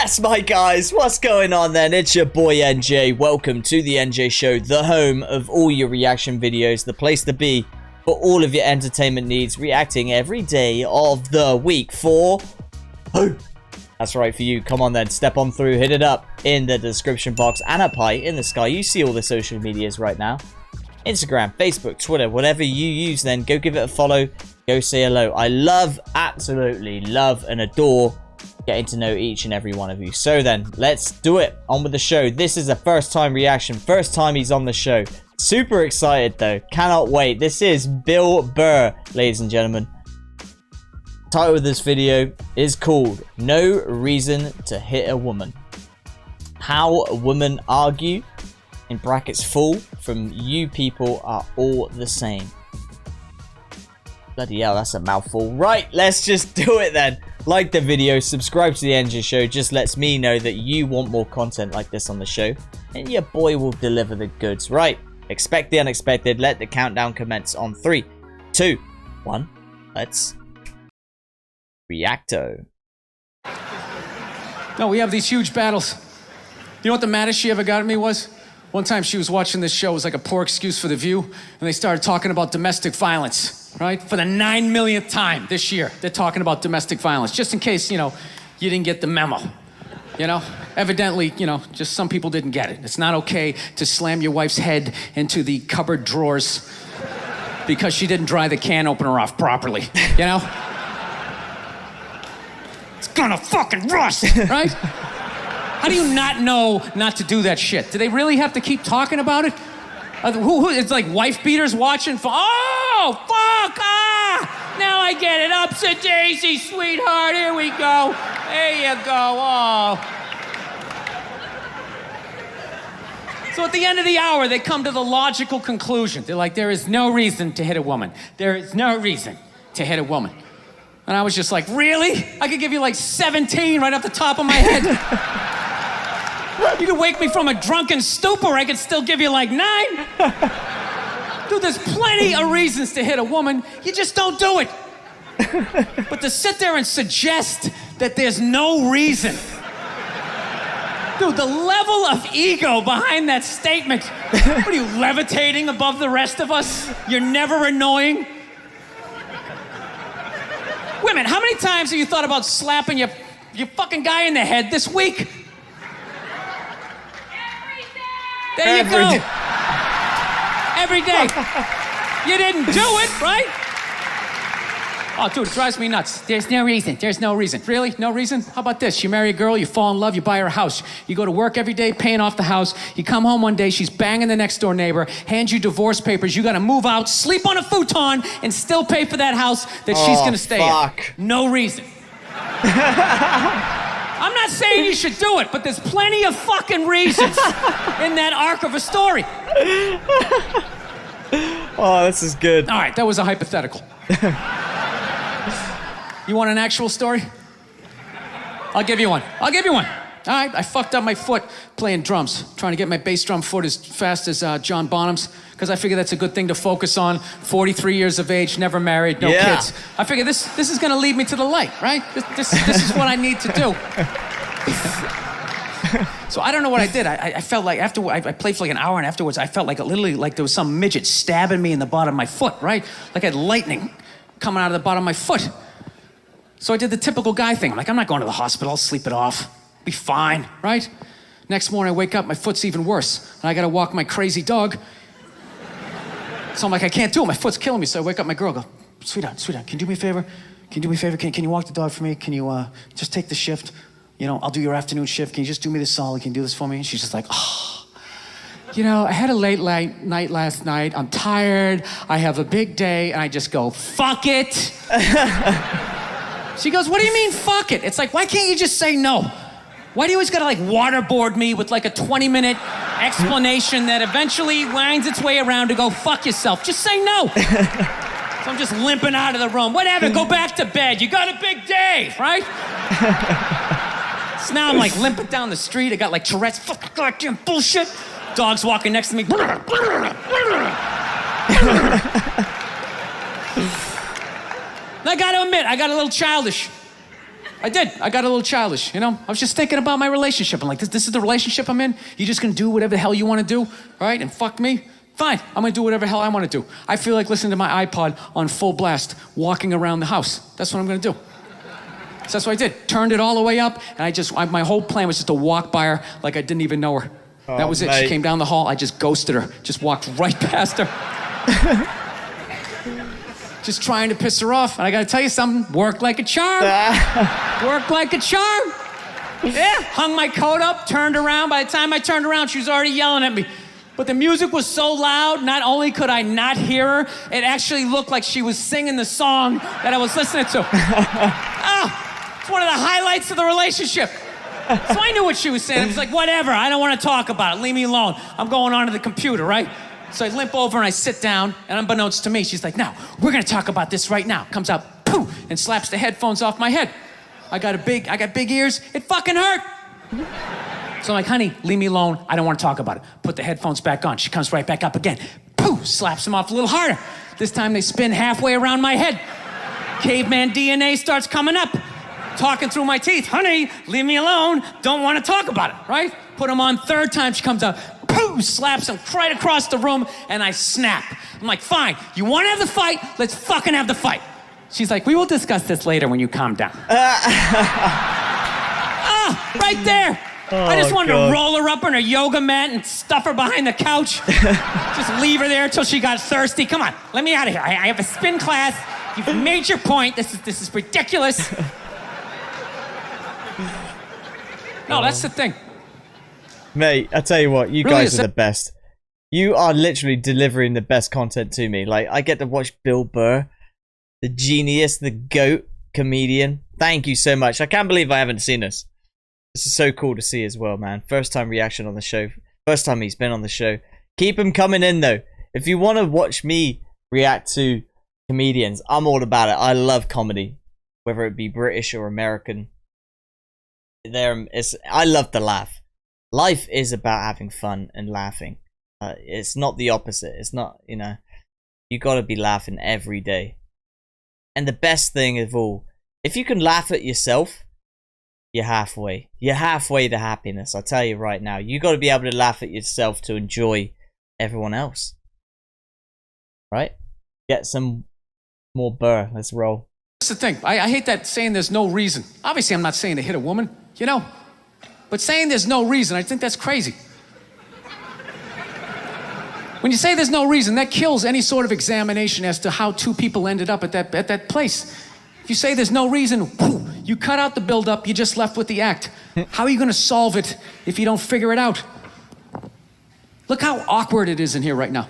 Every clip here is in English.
Yes, my guys, what's going on then? It's your boy NJ. Welcome to the NJ Show, the home of all your reaction videos, the place to be for all of your entertainment needs, reacting every day of the week for who? That's right, for you. Come on then, step on through, hit it up in the description box and up high in the sky. You see all the social medias right now. Instagram, Facebook, Twitter, whatever you use then, go give it a follow, go say hello. I absolutely love and adore getting to know each and every one of you. So then, let's do it. On with the show. This is a first time reaction. First time he's on the show. Super excited though. Cannot wait. This is Bill Burr, ladies and gentlemen. Title of this video is called No Reason to Hit a Woman. How women argue, in brackets full, from you people are all the same. Bloody hell, that's a mouthful. Right, let's just do it then. Like the video, subscribe to the NJ Show. Just lets me know that you want more content like this on the show. And your boy will deliver the goods. Right, expect the unexpected. Let the countdown commence on 3, 2, 1. Let's reacto. No, we have these huge battles. You know what the maddest she ever got at me was? One time she was watching this show. It was like a poor excuse for The View. And they started talking about domestic violence, right? For the 9 millionth time this year, they're talking about domestic violence. Just in case, you didn't get the memo. Evidently, just some people didn't get it. It's not okay to slam your wife's head into the cupboard drawers because she didn't dry the can opener off properly, It's gonna fucking rust, right? How do you not know not to do that shit? Do they really have to keep talking about it? It's like wife beaters watching for, oh, fuck, now I get it. Ups a daisy, sweetheart, here we go. There you go, oh. So at the end of the hour, they come to the logical conclusion. They're like, there is no reason to hit a woman. There is no reason to hit a woman. And I was just like, really? I could give you like 17 right off the top of my head. You could wake me from a drunken stupor, I could still give you like 9. Dude, there's plenty of reasons to hit a woman, you just don't do it. But to sit there and suggest that there's no reason. Dude, the level of ego behind that statement. What are you, levitating above the rest of us? You're never annoying? Women, how many times have you thought about slapping your fucking guy in the head this week? There you go. Every day. You didn't do it, right? Oh, dude, it drives me nuts. There's no reason. There's no reason. Really? No reason? How about this? You marry a girl, you fall in love, you buy her a house. You go to work every day, paying off the house. You come home one day, she's banging the next door neighbor, hands you divorce papers. You gotta move out, sleep on a futon, and still pay for that house that she's gonna stay in. No reason. I'm not saying you should do it, but there's plenty of fucking reasons in that arc of a story. Oh, this is good. All right, that was a hypothetical. You want an actual story? I'll give you one. All right, I fucked up my foot playing drums, trying to get my bass drum foot as fast as John Bonham's, because I figure that's a good thing to focus on. 43 years of age, never married, no kids. I figure this is gonna lead me to the light, right? This is what I need to do. So I don't know what I did. I felt like after I played for like an hour, and afterwards I felt like literally like there was some midget stabbing me in the bottom of my foot, right? Like I had lightning coming out of the bottom of my foot. So I did the typical guy thing. I'm like, I'm not going to the hospital, I'll sleep it off. Be fine, right? Next morning I wake up, my foot's even worse. And I gotta walk my crazy dog. So I'm like, I can't do it, my foot's killing me. So I wake up my girl, go, sweetheart, can you do me a favor? Can you walk the dog for me? Can you just take the shift? I'll do your afternoon shift. Can you just do me this solid? Can you do this for me? And she's just like, oh. I had a late night last night. I'm tired. I have a big day. And I just go, fuck it. She goes, what do you mean, fuck it? It's like, why can't you just say no? Why do you always gotta like waterboard me with like a 20-minute explanation that eventually winds its way around to go, fuck yourself? Just say no. So I'm just limping out of the room. Whatever, go back to bed. You got a big day, right? So now I'm like limping down the street. I got like Tourette's, fucking goddamn bullshit. Dog's walking next to me. I gotta admit, I got a little childish. I did. I got a little childish, you know? I was just thinking about my relationship. I'm like, this is the relationship I'm in? You just gonna do whatever the hell you wanna do, all right? And fuck me? Fine, I'm gonna do whatever the hell I wanna do. I feel like listening to my iPod on full blast, walking around the house. That's what I'm gonna do. So that's what I did. Turned it all the way up, and my whole plan was just to walk by her like I didn't even know her. Oh, that was it. mate. She came down the hall, I just ghosted her. Just walked right past her. Just trying to piss her off. And I gotta tell you something, worked like a charm. Worked like a charm. Yeah, hung my coat up, turned around. By the time I turned around, she was already yelling at me. But the music was so loud, not only could I not hear her, it actually looked like she was singing the song that I was listening to. It's one of the highlights of the relationship. So I knew what she was saying. I was like, whatever, I don't want to talk about it. Leave me alone. I'm going onto the computer, right? So I limp over and I sit down, and unbeknownst to me, she's like, now, we're gonna talk about this right now. Comes out, poof, and slaps the headphones off my head. I got big ears. It fucking hurt. So I'm like, honey, leave me alone. I don't want to talk about it. Put the headphones back on. She comes right back up again. Poof, slaps them off a little harder. This time they spin halfway around my head. Caveman DNA starts coming up. Talking through my teeth. Honey, leave me alone. Don't want to talk about it, right? Put them on third time. She comes out. Poof, slaps him right across the room, and I snap. I'm like, fine. You want to have the fight? Let's fucking have the fight. She's like, we will discuss this later when you calm down. Right there. Oh, I just wanted God. to roll her up on her yoga mat and stuff her behind the couch. Just leave her there until she got thirsty. Come on, let me out of here. I have a spin class. You've made your point. This is ridiculous. No, that's the thing. Mate, I tell you what, you Really, guys are the best. You are literally delivering the best content to me. Like, I get to watch Bill Burr, the genius, the GOAT comedian. Thank you so much. I can't believe I haven't seen this. This is so cool to see as well, man. First time reaction on the show. First time he's been on the show. Keep him coming in, though. If you want to watch me react to comedians, I'm all about it. I love comedy, whether it be British or American. I love to laugh. Life is about having fun and laughing. It's not the opposite. It's not, you know, you got to be laughing every day. And the best thing of all, if you can laugh at yourself, you're halfway. You're halfway to happiness. I tell you right now, you got to be able to laugh at yourself to enjoy everyone else. Right? Get some more Burr. Let's roll. That's the thing. I hate that saying there's no reason. Obviously, I'm not saying to hit a woman, you know. But saying there's no reason, I think that's crazy. When you say there's no reason, that kills any sort of examination as to how two people ended up at that place. If you say there's no reason, whew, you cut out the build-up, you're just left with the act. How are you going to solve it if you don't figure it out? Look how awkward it is in here right now.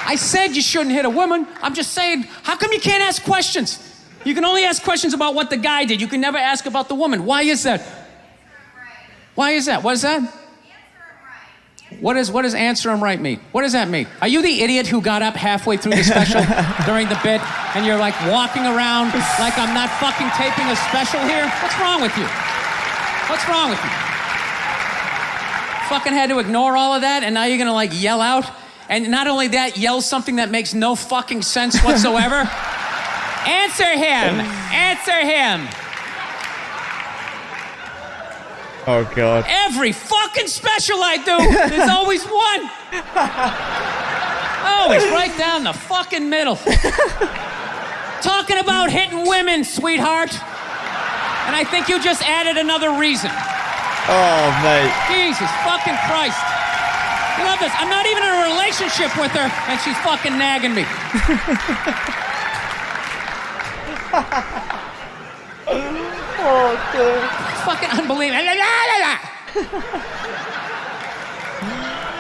I said you shouldn't hit a woman. I'm just saying, how come you can't ask questions? You can only ask questions about what the guy did. You can never ask about the woman. Why is that? Why is that? What is that? What does answer him right mean? What does that mean? Are you the idiot who got up halfway through the special during the bit and you're like walking around like I'm not fucking taping a special here? What's wrong with you? What's wrong with you? Fucking had to ignore all of that and now you're gonna like yell out? And not only that, yell something that makes no fucking sense whatsoever? Answer him! Answer him! Oh, God. Every fucking special I do, there's always one. Always right down the fucking middle. Talking about hitting women, sweetheart. And I think you just added another reason. Oh, mate. Jesus fucking Christ. You love this. I'm not even in a relationship with her, and she's fucking nagging me. Oh, God. Fucking unbelievable.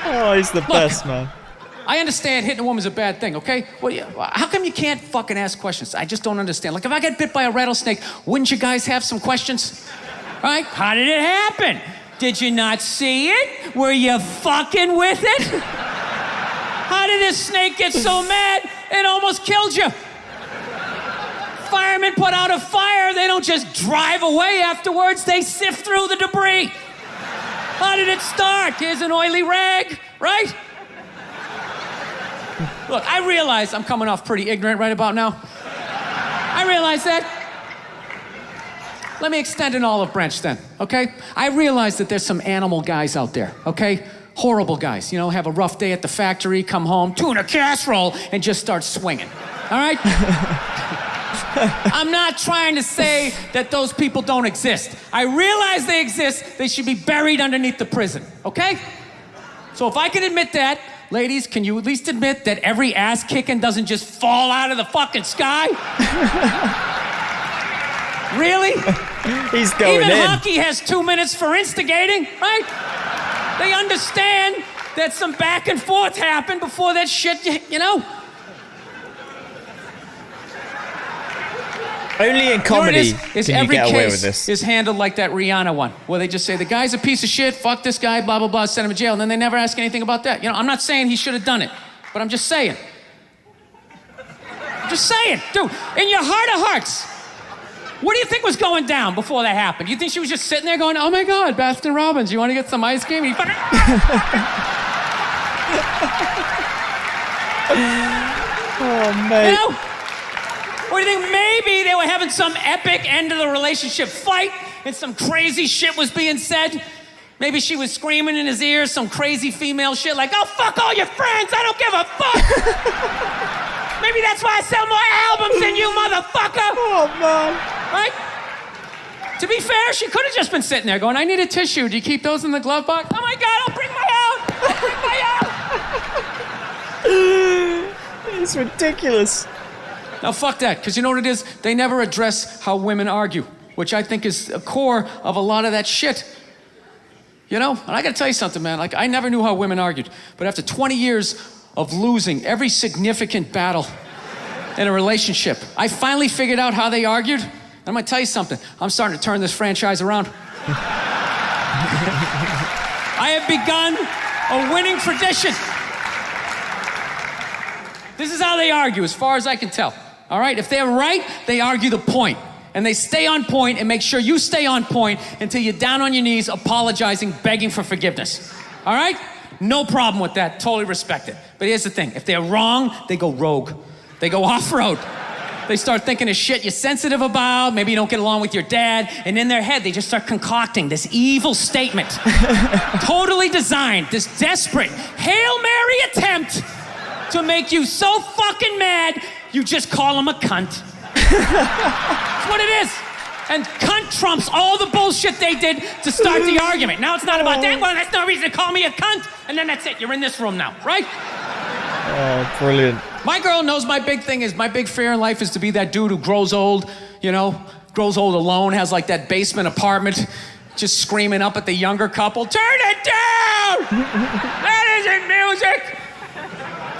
Oh, he's the best, man. I understand hitting a woman's a bad thing, okay? Well, how come you can't fucking ask questions? I just don't understand. Like, if I get bit by a rattlesnake, wouldn't you guys have some questions? Right? How did it happen? Did you not see it? Were you fucking with it? How did this snake get so mad it almost killed you? Firemen put out a fire, they don't just drive away afterwards, they sift through the debris. How did it start? Here's an oily rag, right? Look, I realize I'm coming off pretty ignorant right about now. I realize that. Let me extend an olive branch then, okay? I realize that there's some animal guys out there, okay? Horrible guys, you know, have a rough day at the factory, come home, tuna casserole, and just start swinging, all right? I'm not trying to say that those people don't exist. I realize they exist. They should be buried underneath the prison, okay? So if I can admit that, ladies, can you at least admit that every ass kicking doesn't just fall out of the fucking sky? Really? He's going Even in. hockey has 2 minutes for instigating, right? They understand that some back and forth happened before that shit, you know? Only in comedy can you every get away with case this. is handled like that Rihanna one, where they just say, the guy's a piece of shit, fuck this guy, blah, blah, blah, send him to jail, and then they never ask anything about that. You know, I'm not saying he should have done it, but I'm just saying. I'm just saying, dude, in your heart of hearts, what do you think was going down before that happened? You think she was just sitting there going, oh my God, Baskin Robbins, you want to get some ice cream? Oh, mate. You know? Or do you think maybe they were having some epic end of the relationship fight and some crazy shit was being said? Maybe she was screaming in his ear some crazy female shit like, oh, fuck all your friends, I don't give a fuck. Maybe that's why I sell more albums than you, motherfucker. Oh, man. Right? To be fair, she could have just been sitting there going, I need a tissue. Do you keep those in the glove box? Oh my God, I'll bring my out. I'll bring my out. It's ridiculous. Now, fuck that, because you know what it is? They never address how women argue, which I think is a core of a lot of that shit. You know? And I gotta tell you something, man. Like, I never knew how women argued, but after 20 years of losing every significant battle in a relationship, I finally figured out how they argued. And I'm gonna tell you something. I'm starting to turn this franchise around. I have begun a winning tradition. This is how they argue, as far as I can tell. All right? If they're right, they argue the point. And they stay on point and make sure you stay on point until you're down on your knees, apologizing, begging for forgiveness. All right? No problem with that. Totally respect it. But here's the thing. If they're wrong, they go rogue. They go off-road. They start thinking of shit you're sensitive about. Maybe you don't get along with your dad. And in their head, they just start concocting this evil statement. Totally designed, this desperate Hail Mary attempt to make you so fucking mad, you just call him a cunt. That's what it is. And cunt trumps all the bullshit they did to start the argument. Now it's not about that. Well, that's no reason to call me a cunt. And then that's it. You're in this room now, right? Oh, brilliant. My girl knows my big thing is, my big fear in life is to be that dude who grows old, you know, grows old alone, has like that basement apartment, just screaming up at the younger couple, turn it down! That isn't music!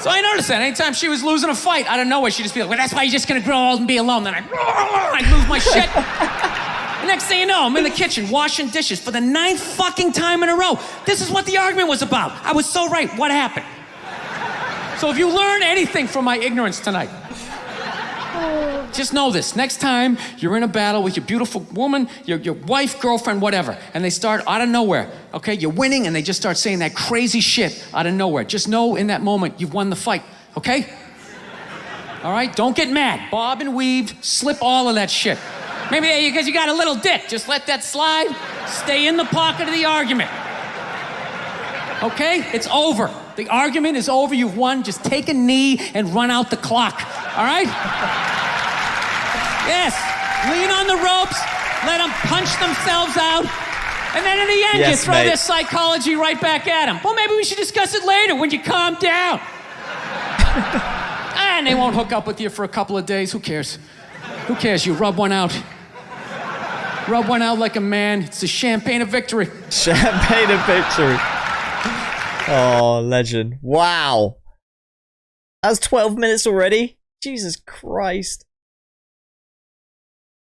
So I noticed that anytime she was losing a fight, out of nowhere, she'd just be like, well, that's why you're just gonna grow old and be alone. Then I'd lose my shit. The next thing you know, I'm in the kitchen washing dishes for the 9th fucking time in a row. This is what the argument was about. I was so right. What happened? So if you learn anything from my ignorance tonight, just know this. Next time you're in a battle with your beautiful woman, your wife, girlfriend, whatever, and they start out of nowhere, okay? You're winning and they just start saying that crazy shit out of nowhere. Just know in that moment you've won the fight, okay? All right? Don't get mad. Bob and weave, slip all of that shit. Maybe because you got a little dick. Just let that slide. Stay in the pocket of the argument. Okay? It's over. The argument is over. You've won. Just take a knee and run out the clock. All right? Yes. Lean on the ropes. Let them punch themselves out. And then in the end, you throw their psychology right back at them. Well, maybe we should discuss it later when you calm down. And they won't hook up with you for a couple of days. Who cares? Who cares? You rub one out. Rub one out like a man. It's the champagne of victory. Champagne of victory. Oh, legend. Wow. That's 12 minutes already? Jesus Christ.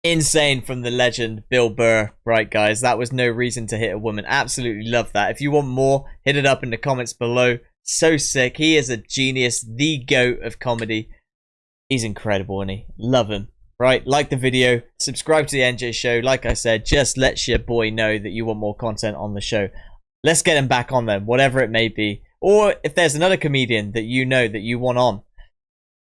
Insane from the legend Bill Burr. Right, guys, that was no reason to hit a woman. Absolutely love that. If you want more, hit it up in the comments below. So sick. He is a genius, the GOAT of comedy. He's incredible, isn't he? Love him. Right, like the video, subscribe to the NJ Show. Like I said, just let your boy know that you want more content on the show. Let's get him back on then, whatever it may be. Or if there's another comedian that you know that you want on,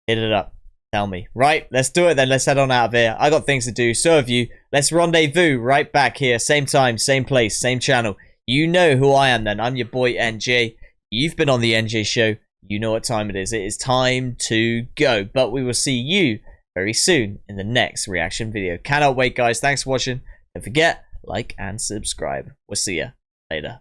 hit it up. Tell me. Right, let's do it then. Let's head on out of here. I got things to do. So have you. Let's rendezvous right back here. Same time, same place, same channel. You know who I am then. I'm your boy NJ. You've been on the NJ show. You know what time it is. It is time to go. But we will see you very soon in the next reaction video. Cannot wait, guys. Thanks for watching. Don't forget, like and subscribe. We'll see you later.